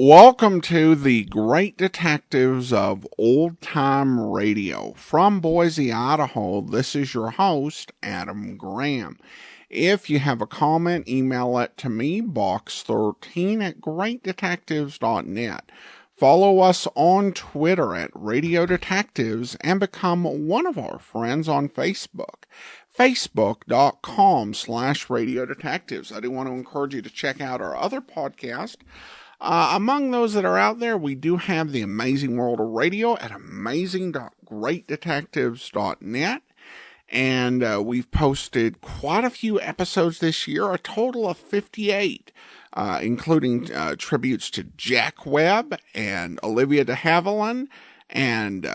Welcome to the Great Detectives of Old Time Radio. From Boise, Idaho, this is your host, Adam Graham. If you have a comment, email it to me, box13@greatdetectives.net. Follow us on Twitter at Radio Detectives and become one of our friends on Facebook. Facebook.com/Radio Detectives. I do want to encourage you to check out our other podcast. Among those that are out there, we do have The Amazing World of Radio at amazing.greatdetectives.net. And we've posted quite a few episodes this year, a total of 58, including tributes to Jack Webb and Olivia de Havilland and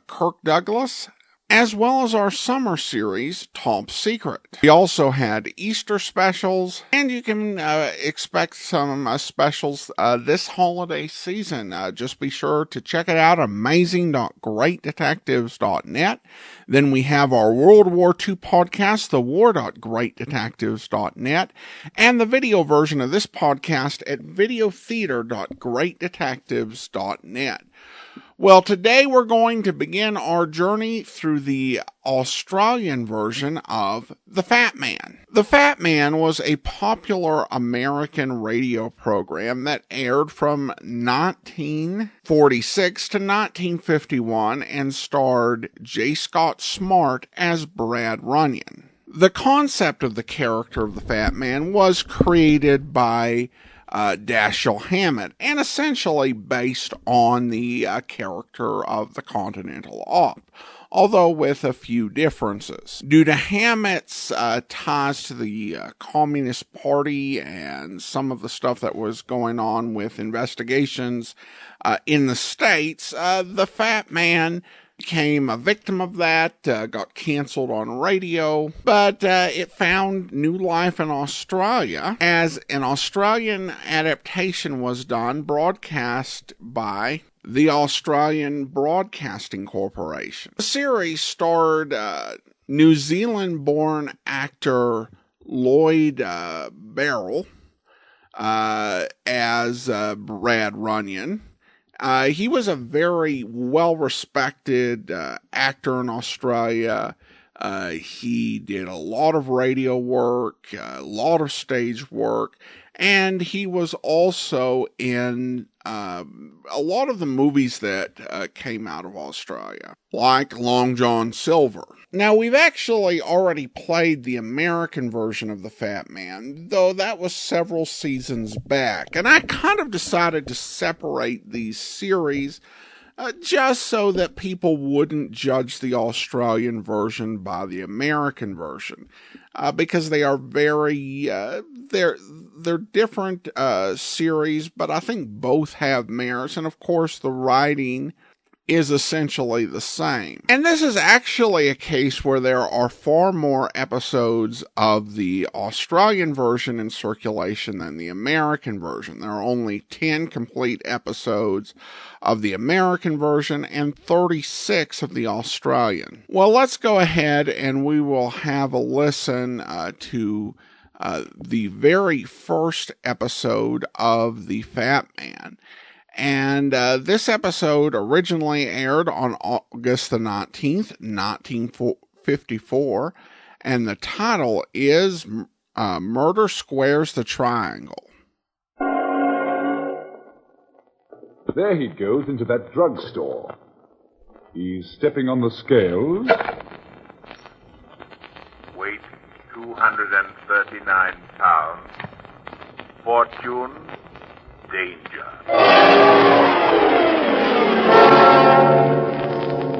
Kirk Douglas, as well as our summer series, Top Secret. We also had Easter specials, and you can expect some specials this holiday season. Just be sure to check it out, amazing.greatdetectives.net. Then we have our World War II podcast, thewar.greatdetectives.net, and the video version of this podcast at videotheater.greatdetectives.net. Well, today we're going to begin our journey through the Australian version of The Fat Man. The Fat Man was a popular American radio program that aired from 1946 to 1951 and starred J. Scott Smart as Brad Runyon. The concept of the character of the Fat Man was created by Dashiell Hammett, and essentially based on the character of the Continental Op, although with a few differences. Due to Hammett's ties to the Communist Party and some of the stuff that was going on with investigations in the States, the Fat Man became a victim of that, got canceled on radio, but it found new life in Australia as an Australian adaptation was done, broadcast by the Australian Broadcasting Corporation. The series starred New Zealand-born actor Lloyd Barrell as Brad Runyon. He was a very well-respected actor in Australia. He did a lot of radio work, a lot of stage work, and he was also in a lot of the movies that came out of Australia, like Long John Silver. Now, we've actually already played the American version of The Fat Man, though that was several seasons back, and I kind of decided to separate these series just so that people wouldn't judge the Australian version by the American version, because they are very, they're different series, but I think both have merits, and of course the writing is essentially the same. And this is actually a case where there are far more episodes of the Australian version in circulation than the American version. There are only 10 complete episodes of the American version and 36 of the Australian. Well, let's go ahead and we will have a listen to the very first episode of The Fat Man. And this episode originally aired on August the 19th, 1954, and the title is Murder Squares the Triangle. There he goes into that drugstore. He's stepping on the scales. Weight 239 pounds. Fortune, danger.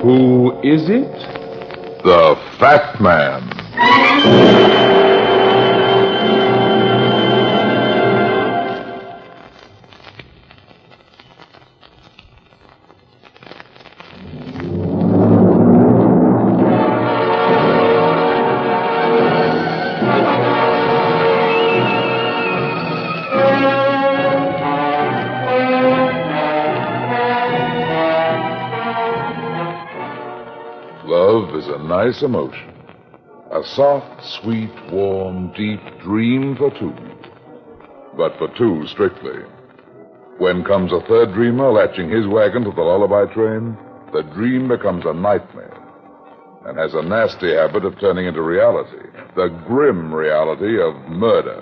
Who is it? The Fat Man. Love is a nice emotion. A soft, sweet, warm, deep dream for two. But for two strictly. When comes a third dreamer latching his wagon to the lullaby train, the dream becomes a nightmare and has a nasty habit of turning into reality, the grim reality of murder.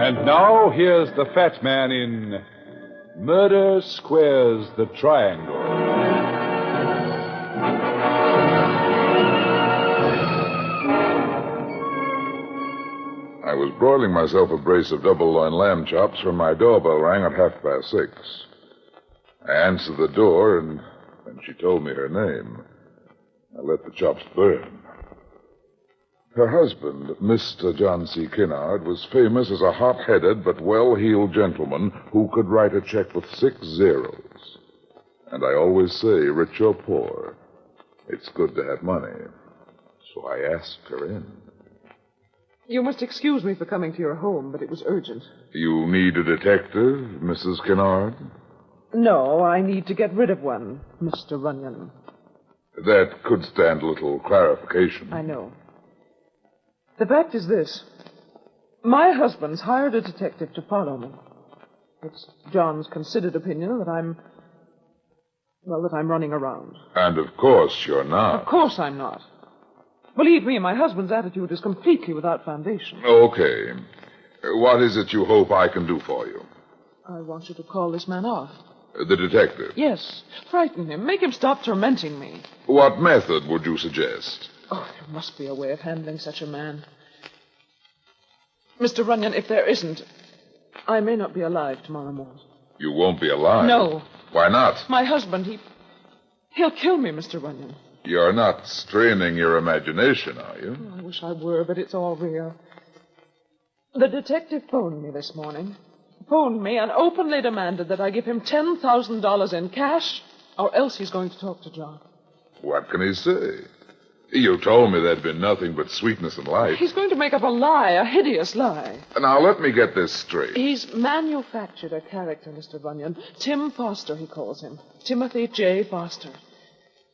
And now, here's the fat man in Murder Squares the Triangle. I was broiling myself a brace of double loin lamb chops when my doorbell rang at 6:30. I answered the door, and when she told me her name, I let the chops burn. Her husband, Mr. John C. Kinnard, was famous as a hot-headed but well-heeled gentleman who could write a check with 6 zeros. And I always say, rich or poor, it's good to have money. So I asked her in. You must excuse me for coming to your home, but it was urgent. You need a detective, Mrs. Kinnard? No, I need to get rid of one, Mr. Runyon. That could stand a little clarification. I know. The fact is this. My husband's hired a detective to follow me. It's John's considered opinion that I'm running around. And of course you're not. Of course I'm not. Believe me, my husband's attitude is completely without foundation. Okay. What is it you hope I can do for you? I want you to call this man off. The detective? Yes. Frighten him. Make him stop tormenting me. What method would you suggest? Oh, there must be a way of handling such a man. Mr. Runyon, if there isn't, I may not be alive tomorrow morning. You won't be alive? No. Why not? My husband, he'll kill me, Mr. Runyon. You're not straining your imagination, are you? Oh, I wish I were, but it's all real. The detective phoned me this morning. Phoned me and openly demanded that I give him $10,000 in cash, or else he's going to talk to John. What can he say? You told me there'd been nothing but sweetness and light. He's going to make up a lie, a hideous lie. Now, let me get this straight. He's manufactured a character, Mr. Runyon. Tim Foster, he calls him. Timothy J. Foster.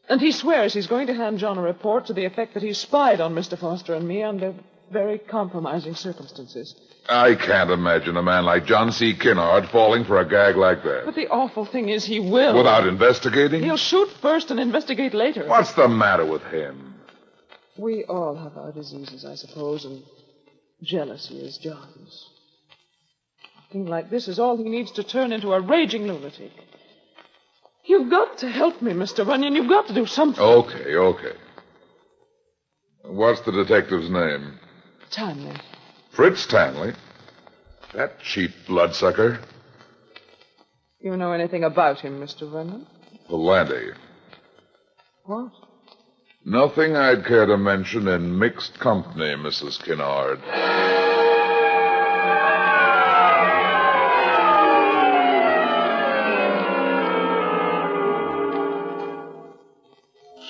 And he swears he's going to hand John a report to the effect that he spied on Mr. Foster and me under very compromising circumstances. I can't imagine a man like John C. Kinnard falling for a gag like that. But the awful thing is he will. Without investigating? He'll shoot first and investigate later. What's the matter with him? We all have our diseases, I suppose, and jealousy is John's. A thing like this is all he needs to turn into a raging lunatic. You've got to help me, Mr. Runyon. You've got to do something. Okay. What's the detective's name? Tanley. Fritz Tanley? That cheap bloodsucker. You know anything about him, Mr. Runyon? Plenty. What? Nothing I'd care to mention in mixed company, Mrs. Kinnard.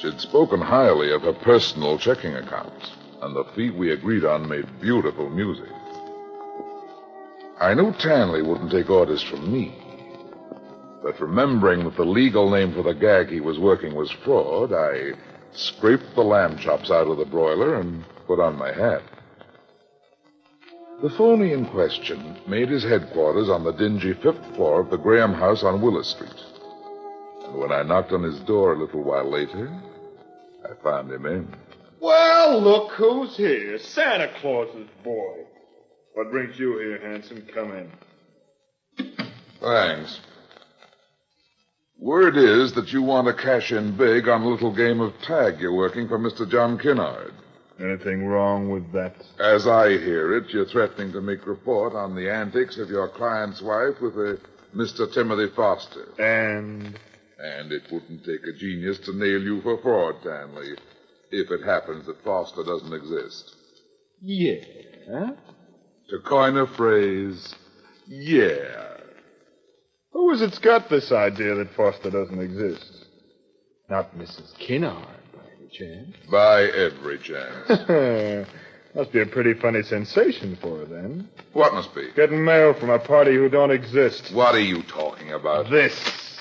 She'd spoken highly of her personal checking account, and the fee we agreed on made beautiful music. I knew Tanley wouldn't take orders from me, but remembering that the legal name for the gag he was working was fraud, I scraped the lamb chops out of the broiler and put on my hat. The phony in question made his headquarters on the dingy 5th floor of the Graham house on Willis Street. And when I knocked on his door a little while later, I found him in. Well, look who's here. Santa Claus's boy. What brings you here, handsome? Come in. Thanks. Word is that you want to cash in big on a little game of tag you're working for Mr. John Kinnard. Anything wrong with that? As I hear it, you're threatening to make report on the antics of your client's wife with a Mr. Timothy Foster. And it wouldn't take a genius to nail you for fraud, Tanley, if it happens that Foster doesn't exist. yeah. To coin a phrase, yeah. Who is it's got this idea that Foster doesn't exist? Not Mrs. Kinnard, by any chance. By every chance. Must be a pretty funny sensation for her, then. What must be? Getting mail from a party who don't exist. What are you talking about? This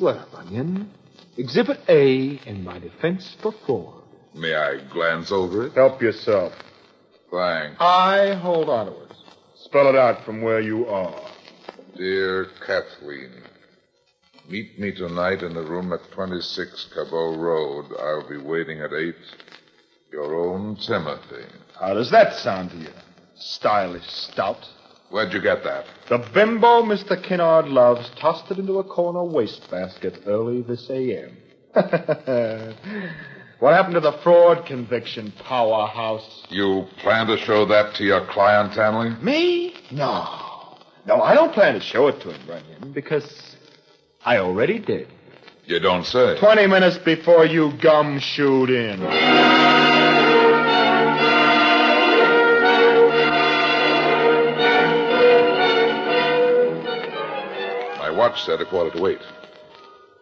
letter, Runyon. Exhibit A in my defense for fraud. May I glance over it? Help yourself. Thanks. I hold on to it. Spell it out from where you are. Dear Kathleen, meet me tonight in the room at 26 Cabot Road. I'll be waiting at 8. Your own Timothy. How does that sound to you? Stylish stout. Where'd you get that? The bimbo Mr. Kinnard loves tossed it into a corner wastebasket early this a.m. What happened to the fraud conviction, powerhouse? You plan to show that to your client, Hanley? Me? No. No, I don't plan to show it to him, Runyon, because I already did. You don't say. 20 minutes before you gumshoed in. My watch said 7:45.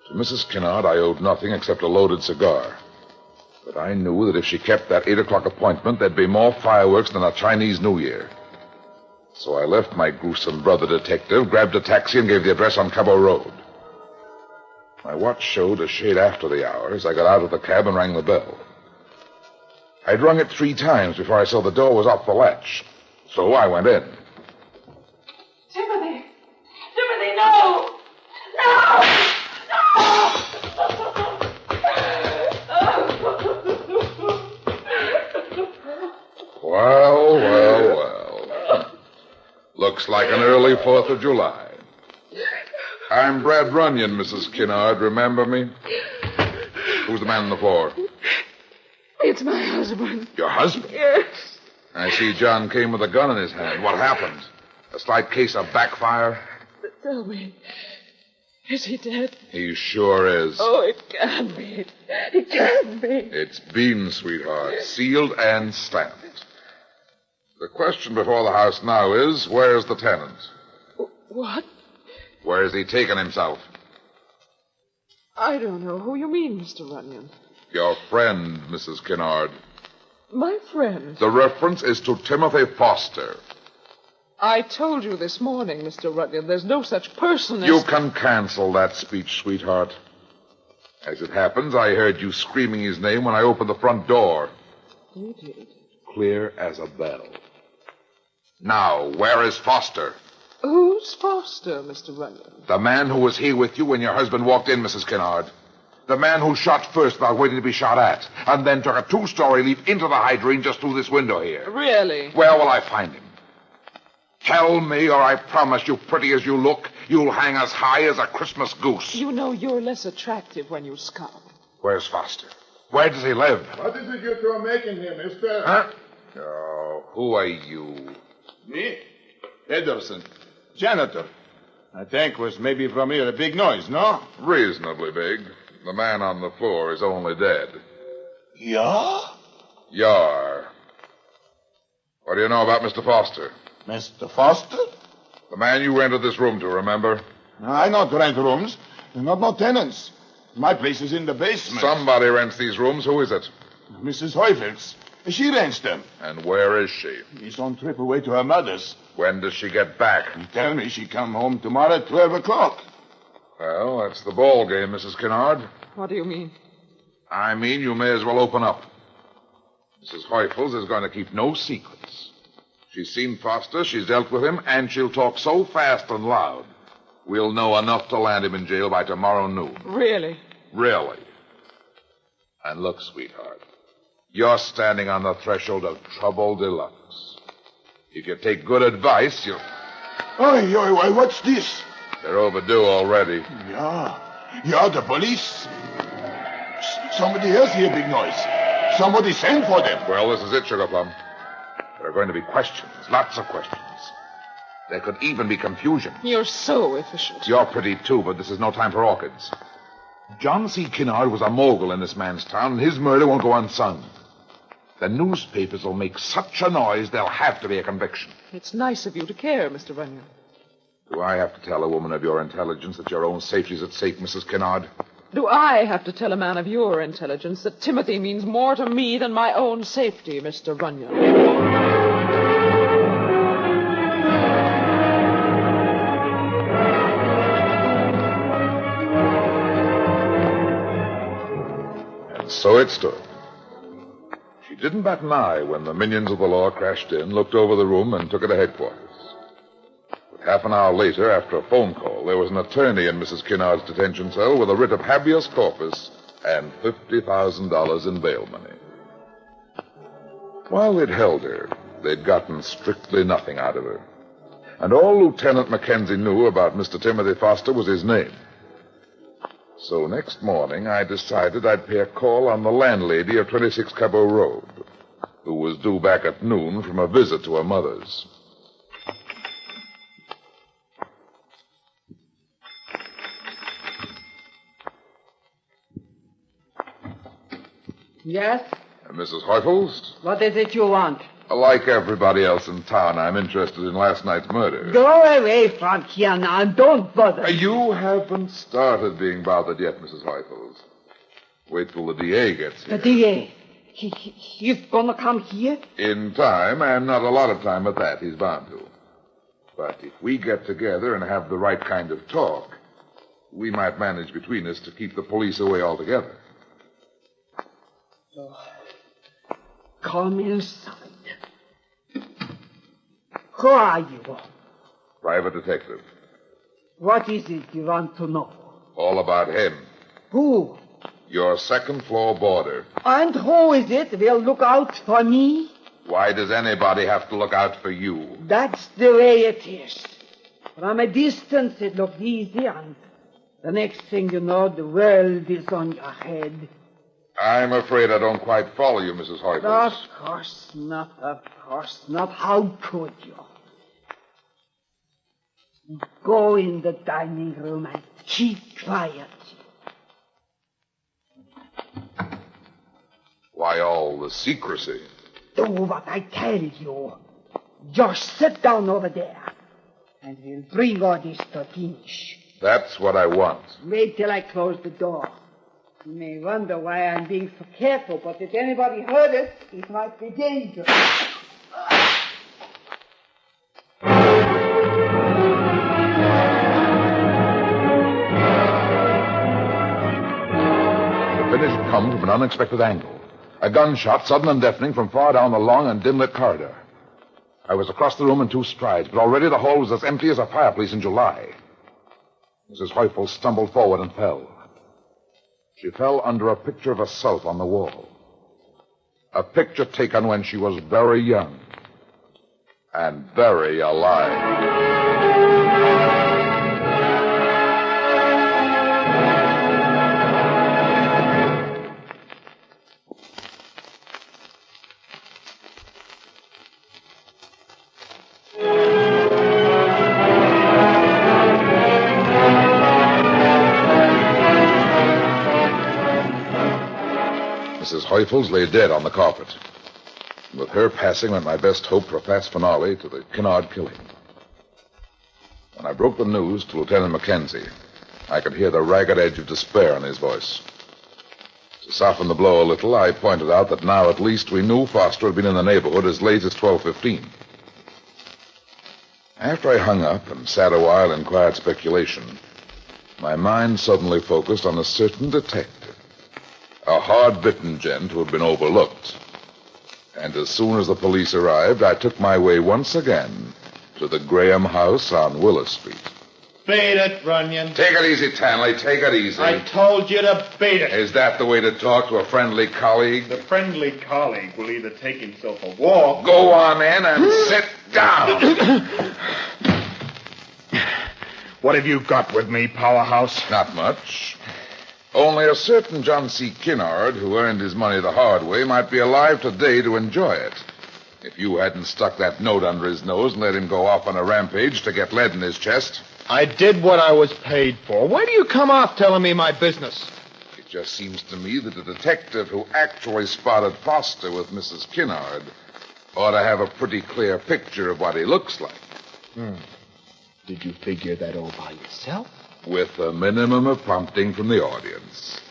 To Mrs. Kinnard, I owed nothing except a loaded cigar. But I knew that if she kept that 8 o'clock appointment, there'd be more fireworks than a Chinese New Year. So I left my gruesome brother detective, grabbed a taxi, and gave the address on Cabot Road. My watch showed a shade after the hour as I got out of the cab and rang the bell. I'd rung it 3 times before I saw the door was off the latch. So I went in. Timothy! Timothy, no! No! Well. Looks like an early 4th of July. I'm Brad Runyon, Mrs. Kinnard. Remember me? Who's the man on the floor? It's my husband. Your husband? Yes. I see John came with a gun in his hand. What happened? A slight case of backfire? Tell me, is he dead? He sure is. Oh, it can't be. It can't be. It's been, sweetheart. Sealed and stamped. The question before the house now is, where's the tenant? What? Where's he taken himself? I don't know who you mean, Mr. Runyon. Your friend, Mrs. Kinnard. My friend. The reference is to Timothy Foster. I told you this morning, Mr. Runyon, there's no such person as... You can cancel that speech, sweetheart. As it happens, I heard you screaming his name when I opened the front door. You did? Clear as a bell. Now, where is Foster? Who's Foster, Mr. Runyon? The man who was here with you when your husband walked in, Mrs. Kinnard. The man who shot first without waiting to be shot at, and then took a 2-story leap into the hydrant just through this window here. Really? Where will I find him? Tell me, or I promise you, pretty as you look, you'll hang as high as a Christmas goose. You know you're less attractive when you scowl. Where's Foster? Where does he live? What is it you two are making here, mister? Huh? Oh, who are you? Me? Ederson. Janitor. I think was maybe from here a big noise, no? Reasonably big. The man on the floor is only dead. Yeah? Yar. What do you know about Mr. Foster? Mr. Foster? The man you rented this room to, remember? I not rent rooms. Not no tenants. My place is in the basement. Somebody rents these rooms. Who is it? Mrs. Heufels. She rents them. And where is she? She's on trip away to her mother's. When does she get back? Tell me she come home tomorrow at 12 o'clock. Well, that's the ball game, Mrs. Kinnard. What do you mean? I mean, you may as well open up. Mrs. Heufels is going to keep no secrets. She's seen Foster, she's dealt with him, and she'll talk so fast and loud, we'll know enough to land him in jail by tomorrow noon. Really? Really. And look, sweetheart, you're standing on the threshold of trouble deluxe. If you take good advice, you'll... Oi, what's this? They're overdue already. Yeah, the police. Somebody else hear big noise. Somebody sent for them. Well, this is it, Sugar Plum. There are going to be questions, lots of questions. There could even be confusion. You're so efficient. You're pretty, too, but this is no time for orchids. John C. Kinnard was a mogul in this man's town, and his murder won't go unsung. The newspapers will make such a noise, there'll have to be a conviction. It's nice of you to care, Mr. Runyon. Do I have to tell a woman of your intelligence that your own safety's at stake, Mrs. Kinnard? Do I have to tell a man of your intelligence that Timothy means more to me than my own safety, Mr. Runyon? And so it stood. didn't bat an eye when the minions of the law crashed in, looked over the room, and took it to headquarters. But half an hour later, after a phone call, there was an attorney in Mrs. Kinnard's detention cell with a writ of habeas corpus and $50,000 in bail money. While they'd held her, they'd gotten strictly nothing out of her. And all Lieutenant Mackenzie knew about Mr. Timothy Foster was his name. So next morning, I decided I'd pay a call on the landlady of 26 Cabot Road, who was due back at noon from a visit to her mother's. Yes? Mrs. Heufels? What is it you want? Like everybody else in town, I'm interested in last night's murder. Go away from here now and don't bother. You haven't started being bothered yet, Mrs. Heufels. Wait till the DA gets here. The DA? He's gonna come here? In time, and not a lot of time at that. He's bound to. But if we get together and have the right kind of talk, we might manage between us to keep the police away altogether. Oh. Come inside. Who are you? Private detective. What is it you want to know? All about him. Who? Your second-floor boarder. And who is it will look out for me? Why does anybody have to look out for you? That's the way it is. From a distance it looks easy, and the next thing you know, the world is on your head. I'm afraid I don't quite follow you, Mrs. Heufels. Of course not, of course not. How could you? Go in the dining room and keep quiet. Why all the secrecy? Do what I tell you. Just sit down over there, and we'll bring all this to finish. That's what I want. Wait till I close the door. You may wonder why I'm being so careful, but if anybody heard it might be dangerous. The finish had come from an unexpected angle. A gunshot, sudden and deafening, from far down the long and dim-lit corridor. I was across the room in 2 strides, but already the hall was as empty as a fireplace in July. Mrs. Heufels stumbled forward and fell. She fell under a picture of herself on the wall. A picture taken when she was very young and very alive. Mrs. Heufels lay dead on the carpet. With her passing went my best hope for a fast finale to the Kinnard killing. When I broke the news to Lieutenant Mackenzie, I could hear the ragged edge of despair in his voice. To soften the blow a little, I pointed out that now at least we knew Foster had been in the neighborhood as late as 12:15. After I hung up and sat a while in quiet speculation, my mind suddenly focused on a certain detective, a hard-bitten gent who had been overlooked. And as soon as the police arrived, I took my way once again to the Graham house on Willis Street. Beat it, Runyon. Take it easy, Tanley. Take it easy. I told you to beat it. Is that the way to talk to a friendly colleague? The friendly colleague will either take himself a walk... Go on in and sit down. What have you got with me, Powerhouse? Not much. Only a certain John C. Kinnard, who earned his money the hard way, might be alive today to enjoy it. If you hadn't stuck that note under his nose and let him go off on a rampage to get lead in his chest. I did what I was paid for. Why do you come off telling me my business? It just seems to me that a detective who actually spotted Foster with Mrs. Kinnard ought to have a pretty clear picture of what he looks like. Did you figure that all by yourself? With a minimum of prompting from the audience.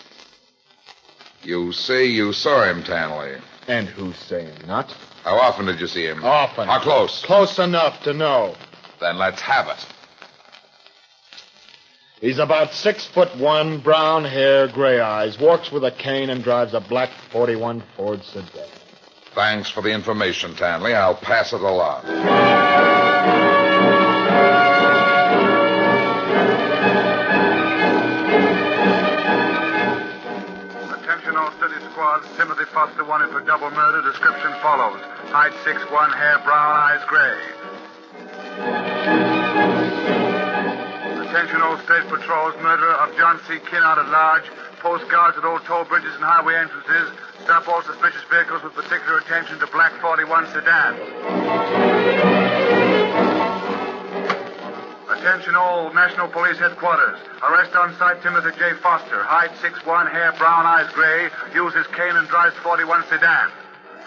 You say you saw him, Tanley. And who's saying not? How often did you see him? Often. How close? Close enough to know. Then let's have it. He's about 6'1", brown hair, gray eyes, walks with a cane, and drives a black 41 Ford sedan. Thanks for the information, Tanley. I'll pass it along. Attention all city squads. Timothy Foster wanted for double murder. Description follows. Height 6'1", hair brown, eyes gray. Attention all state patrols. Murderer of John C. Kinnard at large. Post guards at old toll bridges and highway entrances. Stop all suspicious vehicles with particular attention to black 41 sedan. Attention all National Police Headquarters. Arrest on site Timothy J. Foster. Height 6'1", hair brown, eyes gray. Uses cane and drives 41 sedan.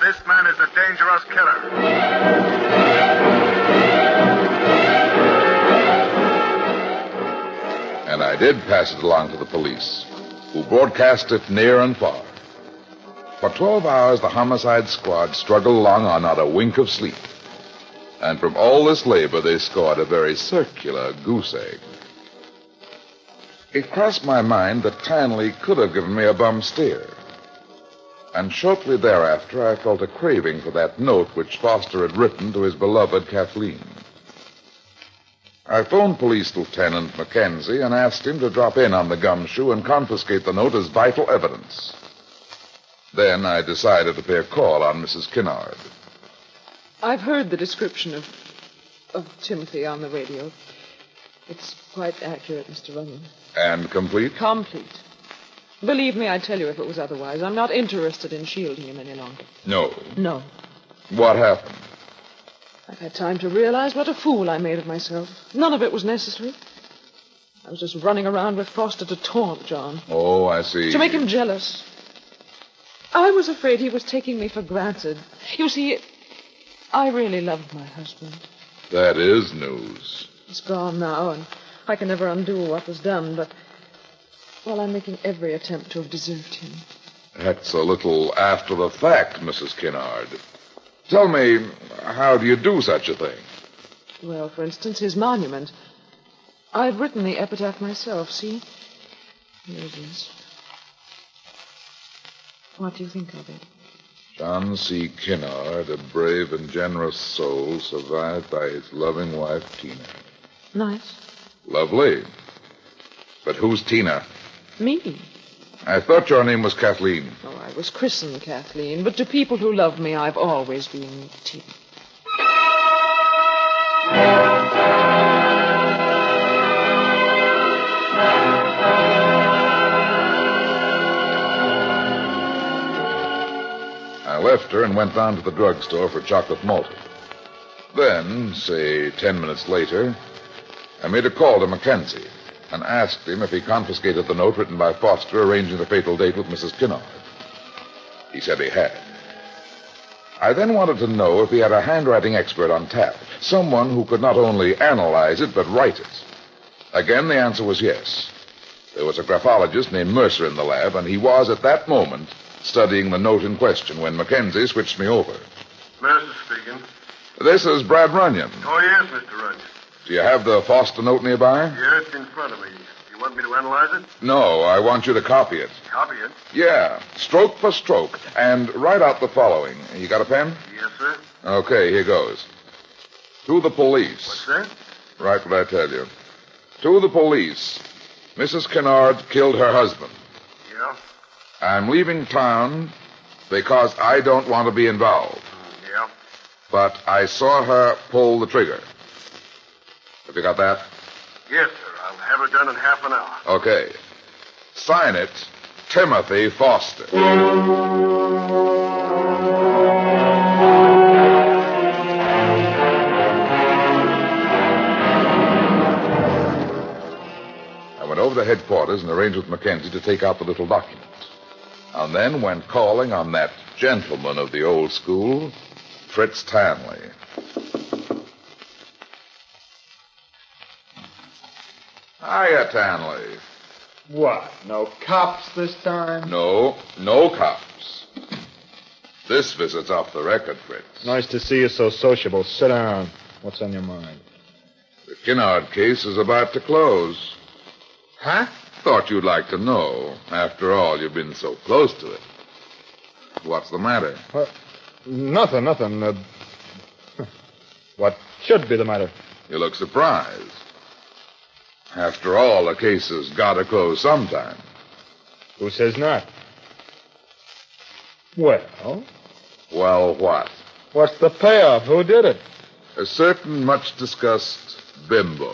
This man is a dangerous killer. And I did pass it along to the police, who broadcast it near and far. For 12 hours, the homicide squad struggled along on not a wink of sleep. And from all this labor, they scored a very circular goose egg. It crossed my mind that Tanley could have given me a bum steer. And shortly thereafter, I felt a craving for that note which Foster had written to his beloved Kathleen. I phoned Police Lieutenant Mackenzie and asked him to drop in on the gumshoe and confiscate the note as vital evidence. Then I decided to pay a call on Mrs. Kinnard. I've heard the description of Timothy on the radio. It's quite accurate, Mr. Runyon. And complete? Complete. Believe me, I'd tell you if it was otherwise. I'm not interested in shielding him any longer. No. No. What happened? I've had time to realize what a fool I made of myself. None of it was necessary. I was just running around with Foster to taunt John. Oh, I see. To make him jealous. I was afraid he was taking me for granted. You see, I really loved my husband. That is news. He's gone now, and I can never undo what was done, but, well, I'm making every attempt to have deserved him. That's a little after the fact, Mrs. Kinnard. Tell me, how do you do such a thing? Well, for instance, his monument. I've written the epitaph myself, see? Here it is. What do you think of it? John C. Kinnard, a brave and generous soul, survived by his loving wife, Tina. Nice. Lovely. But who's Tina? Me. I thought your name was Kathleen. Oh, I was christened Kathleen, but to people who love me, I've always been Tina. I left her and went down to the drugstore for chocolate malted. Then, say 10 minutes later, I made a call to Mackenzie and asked him if he confiscated the note written by Foster arranging the fatal date with Mrs. Kinnard. He said he had. I then wanted to know if he had a handwriting expert on tap, someone who could not only analyze it, but write it. Again, the answer was yes. There was a graphologist named Mercer in the lab, and he was, at that moment, studying the note in question when Mackenzie switched me over. Mercer speaking. This is Brad Runyon. Oh, yes, Mr. Runyon. Do you have the Foster note nearby? Yeah, it's in front of me. You want me to analyze it? No, I want you to copy it. Copy it? Yeah, stroke for stroke. And write out the following. You got a pen? Yes, sir. Okay, here goes. To the police. What's that? Write what I tell you. To the police. Mrs. Kinnard killed her husband. Yeah? I'm leaving town because I don't want to be involved. Yeah? But I saw her pull the trigger. Have you got that? Yes, sir. I'll have her done in half an hour. Okay. Sign it, Timothy Foster. I went over to headquarters and arranged with Mackenzie to take out the little document. And then went calling on that gentleman of the old school, Fritz Tanley. Hiya, Tanley. What? No cops this time? No cops. This visit's off the record, Fritz. Nice to see you so sociable. Sit down. What's on your mind? The Kinnard case is about to close. Huh? Thought you'd like to know. After all, you've been so close to it. What's the matter? Nothing. What should be the matter? You look surprised. After all, the case has got to close sometime. Who says not? Well? Well, what? What's the payoff? Who did it? A certain much-discussed bimbo.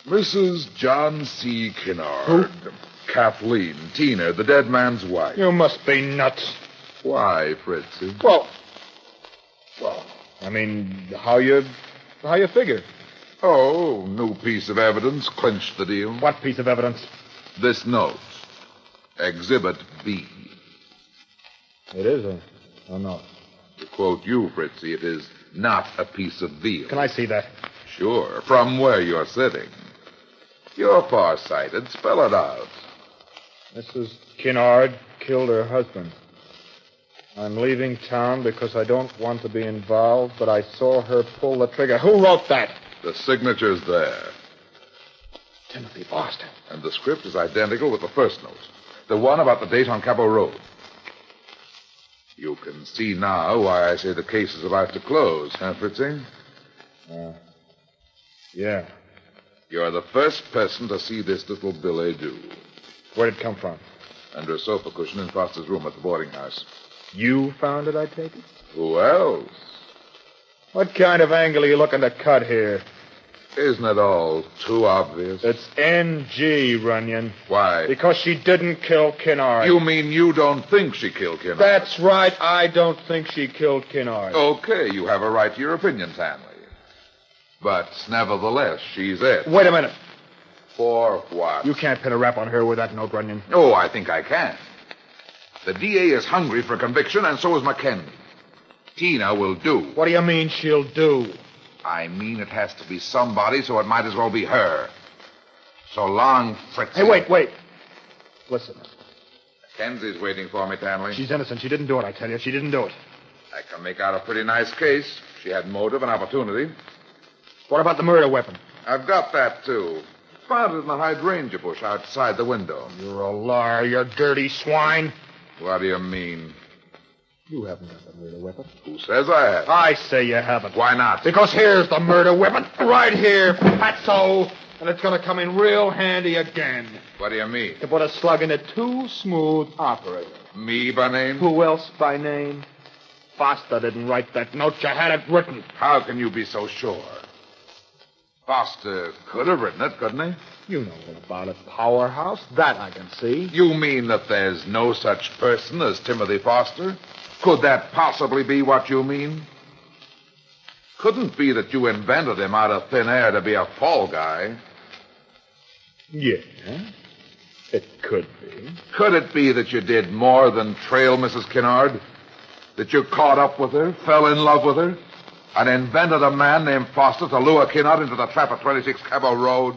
Mrs. John C. Kinnard. Who? Kathleen Tina, the dead man's wife. You must be nuts. Why, Fritzy? Well, I mean, how you figure? Oh, new piece of evidence clinched the deal. What piece of evidence? This note. Exhibit B. It is a note. To quote you, Fritzy, it is not a piece of veal. Can I see that? Sure, from where you're sitting. You're far-sighted. Spell it out. Mrs. Kinnard killed her husband. I'm leaving town because I don't want to be involved, but I saw her pull the trigger. Who wrote that? The signature's there. Timothy Foster. And the script is identical with the first note. The one about the date on Cabot Road. You can see now why I say the case is about to close, huh, Fritzy? Yeah. You're the first person to see this little billet doux. Where'd it come from? Under a sofa cushion in Foster's room at the boarding house. You found it, I take it? Who else? What kind of angle are you looking to cut here? Isn't it all too obvious? It's NG, Runyon. Why? Because she didn't kill Kinnard. You mean you don't think she killed Kinnard? That's right. I don't think she killed Kinnard. Okay, you have a right to your opinion, Stanley. But nevertheless, she's it. Wait a minute. For what? You can't pin a rap on her with that note, Runyon. Oh, I think I can. The DA is hungry for conviction, and so is McKenzie. Tina will do. What do you mean she'll do? I mean it has to be somebody, so it might as well be her. So long, Fritzy. Hey, wait. Listen. Mackenzie's waiting for me, Stanley. She's innocent. She didn't do it, I tell you. She didn't do it. I can make out a pretty nice case. She had motive and opportunity. What about the murder weapon? I've got that, too. Found it in the hydrangea bush outside the window. You're a liar, you dirty swine. What do you mean? You haven't got the murder weapon. Who says I have? I say you haven't. Why not? Because here's the murder weapon. Right here, fatso. And it's going to come in real handy again. What do you mean? To put a slug in a too-smooth operator. Me by name? Who else by name? Foster didn't write that note. You had it written. How can you be so sure? Foster could have written it, couldn't he? You know about a powerhouse. That I can see. You mean that there's no such person as Timothy Foster? Could that possibly be what you mean? Couldn't be that you invented him out of thin air to be a fall guy. Yeah, it could be. Could it be that you did more than trail Mrs. Kinnard? That you caught up with her, fell in love with her, and invented a man named Foster to lure Kinnard into the trap at 26 Cabot Road?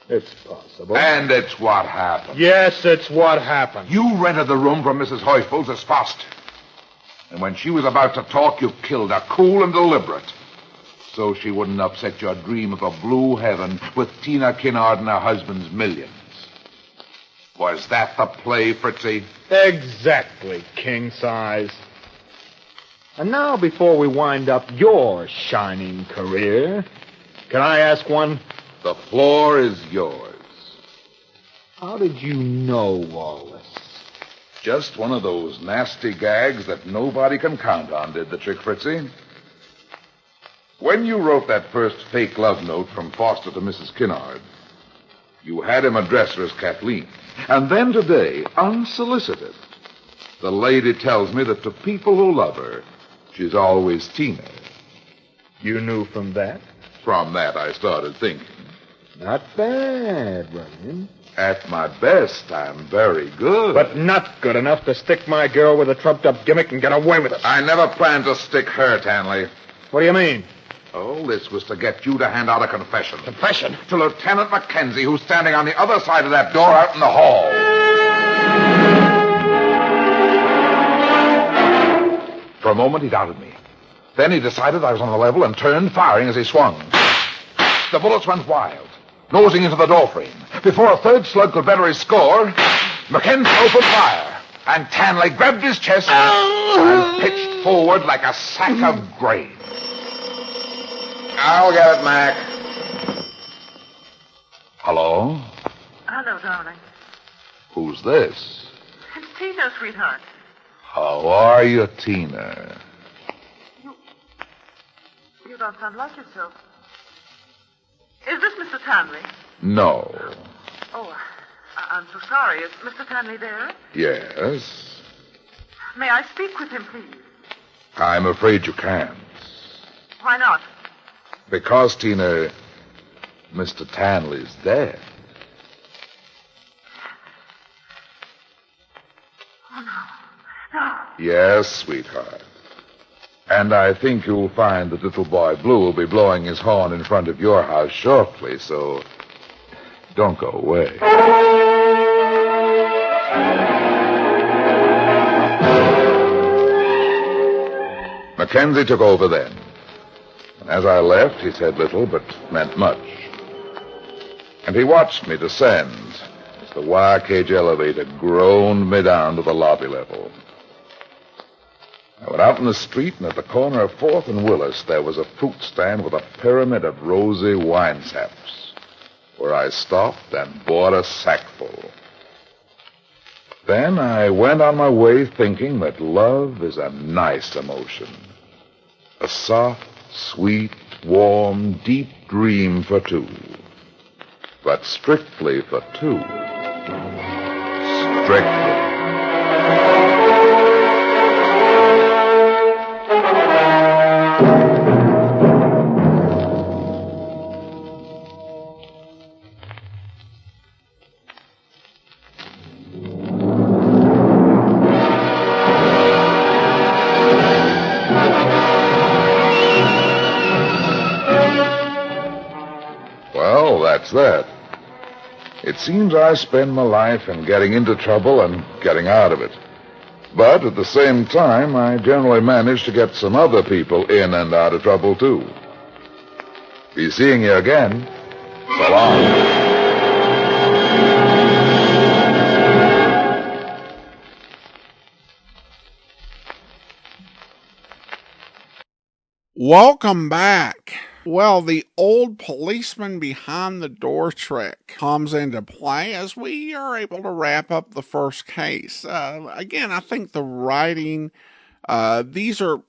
It's possible. And it's what happened. Yes, it's what happened. You rented the room from Mrs. Heufels as Foster. And when she was about to talk, you killed her, cool and deliberate. So she wouldn't upset your dream of a blue heaven with Tina Kinnard and her husband's millions. Was that the play, Fritzy? Exactly, king size. And now, before we wind up your shining career, can I ask one? The floor is yours. How did you know all this? Just one of those nasty gags that nobody can count on did the trick, Fritzy. When you wrote that first fake love note from Foster to Mrs. Kinnard, you had him address her as Kathleen. And then today, unsolicited, the lady tells me that to people who love her, she's always Tina. You knew from that? From that, I started thinking. Not bad, Runyon. At my best, I'm very good. But not good enough to stick my girl with a trumped-up gimmick and get away with it. I never planned to stick her, Tanley. What do you mean? All this was to get you to hand out a confession. Confession? To Lieutenant McKenzie, who's standing on the other side of that door out in the hall. For a moment, he doubted me. Then he decided I was on the level and turned, firing as he swung. The bullets went wild, nosing into the doorframe. Before a third slug could better his score, McKenzie opened fire. And Tanley grabbed his chest and pitched forward like a sack of grain. I'll get it, Mac. Hello? Hello, darling. Who's this? It's Tina, sweetheart. How are you, Tina? You don't sound like yourself. Is this Mr. Tanley? No. Oh, I'm so sorry. Is Mr. Tanley there? Yes? May I speak with him, please? I'm afraid you can't. Why not? Because, Tina, Mr. Tanley's dead. Oh, no. No. Yes, sweetheart. And I think you'll find that little boy Blue will be blowing his horn in front of your house shortly, so don't go away. Mackenzie took over then. And as I left, he said little, but meant much. And he watched me descend as the wire cage elevator groaned me down to the lobby level. I went out in the street, and at the corner of 4th and Willis, there was a fruit stand with a pyramid of rosy wine saps, where I stopped and bought a sackful. Then I went on my way thinking that love is a nice emotion. A soft, sweet, warm, deep dream for two. But strictly for two. Strictly. Well, that's that. It seems I spend my life in getting into trouble and getting out of it. But at the same time, I generally manage to get some other people in and out of trouble, too. Be seeing you again. So long. Welcome back. Well, the old policeman behind the door trick comes into play as we are able to wrap up the first case. Again, I think the writing, these are,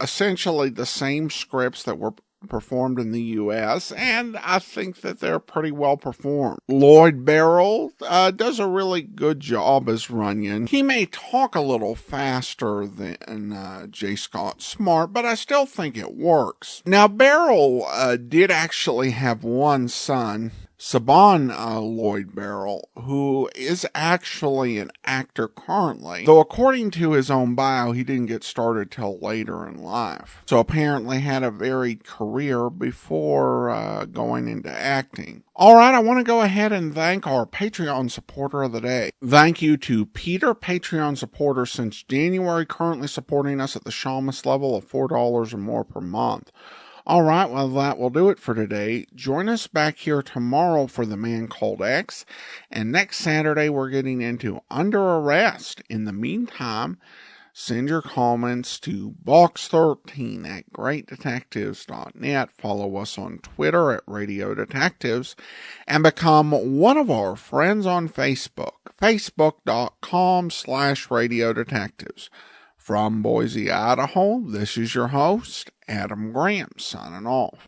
essentially the same scripts that were performed in the U.S., and I think that they're pretty well performed. Lloyd Barrell does a really good job as Runyon. He may talk a little faster than J. Scott Smart, but I still think it works. Now, Barrell did actually have one son, Saban Lloyd Barrell, who is actually an actor currently, though according to his own bio, he didn't get started till later in life. So apparently had a varied career before going into acting. All right, I want to go ahead and thank our Patreon supporter of the day. Thank you to Peter, Patreon supporter since January, currently supporting us at the Shamus level of $4 or more per month. All right, well, that will do it for today. Join us back here tomorrow for The Man Called X. And next Saturday, we're getting into Under Arrest. In the meantime, send your comments to box13 at greatdetectives.net. Follow us on Twitter at Radio Detectives. And become one of our friends on Facebook. Facebook.com/Radio Detectives. From Boise, Idaho, this is your host, Adam Graham, signing off.